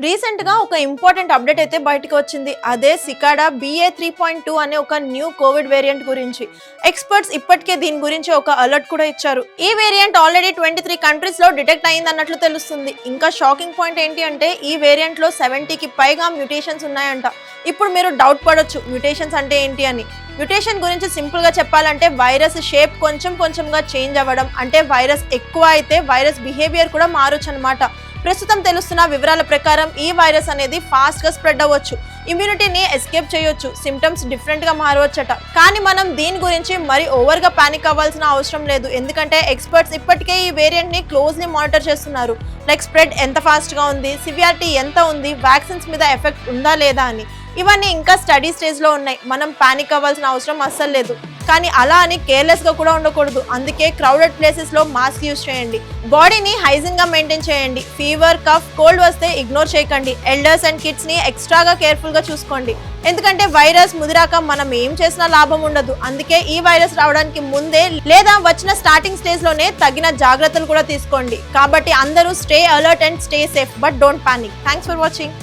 Recent గా ఒక important update అయితే బయటకు వచ్చింది. అదే సికాడా BA.3.2 అనే ఒక న్యూ కోవిడ్ వేరియంట్ గురించి. ఎక్స్పర్ట్స్ ఇప్పటికే దీని గురించి ఒక అలర్ట్ కూడా ఇచ్చారు. ఈ వేరియంట్ ఆల్రెడీ 23 కంట్రీస్ లో డిటెక్ట్ అయింది అన్నట్లు తెలుస్తుంది. ఇంకా షాకింగ్ పాయింట్ ఏంటి అంటే ఈ వేరియంట్ లో 70కి పైగా మ్యూటేషన్స్ ఉన్నాయంట. ఇప్పుడు మీరు డౌట్ పడొచ్చు మ్యూటేషన్స్ అంటే ఏంటి అని. మ్యూటేషన్ గురించి సింపుల్ గా చెప్పాలంటే వైరస్ షేప్ కొంచెంగా చేంజ్ అవ్వడం, అంటే వైరస్ ఎక్కువ అయితే వైరస్ బిహేవియర్ కూడా మారొచ్చు అనమాట. ప్రస్తుతం తెలుస్తున్న వివరాల ప్రకారం ఈ వైరస్ అనేది ఫాస్ట్ గా స్ప్రెడ్ అవ్వచ్చు, ఇమ్యూనిటీని ఎస్కేప్ చేయొచ్చు, సిమ్టమ్స్ డిఫరెంట్ గా మారవచ్చట. కానీ మనం దీని గురించి మరి ఓవర్ గా పానిక్ అవ్వాల్సిన అవసరం లేదు. ఎందుకంటే ఎక్స్పర్ట్స్ ఇప్పటికే ఈ వేరియంట్ ని క్లోజ్లీ మానిటర్ చేస్తున్నారు. లైక్ స్ప్రెడ్ ఎంత ఫాస్ట్ గా ఉంది, సివియారిటీ ఎంత ఉంది, వ్యాక్సిన్స్ మీద ఎఫెక్ట్ ఉందా లేదా అని. ఇవన్నీ ఇంకా స్టడీ స్టేజ్ లో ఉన్నాయి. మనం పానిక్ అవ్వాల్సిన అవసరం అస్సలు లేదు. కానీ అలా అని కేర్లెస్ గా కూడా ఉండకూడదు. అందుకే క్రౌడెడ్ ప్లేసెస్ లో మాస్క్ యూజ్ చేయండి, బాడీని హైజీన్ గా మెయింటైన్ చేయండి, ఫీవర్ కఫ్ కోల్డ్ వస్తే ఇగ్నోర్ చేయకండి, ఎల్డర్స్ అండ్ కిడ్స్ ని ఎక్స్ట్రాగా కేర్ఫుల్ గా చూసుకోండి. ఎందుకంటే వైరస్ ముదిరాక మనం ఏం చేసినా లాభం ఉండదు. అందుకే ఈ వైరస్ రావడానికి ముందే లేదా వచ్చిన స్టార్టింగ్ స్టేజ్ లోనే తగిన జాగ్రత్తలు కూడా తీసుకోండి. కాబట్టి అందరూ stay alert and stay safe, but don't panic. Thanks for watching.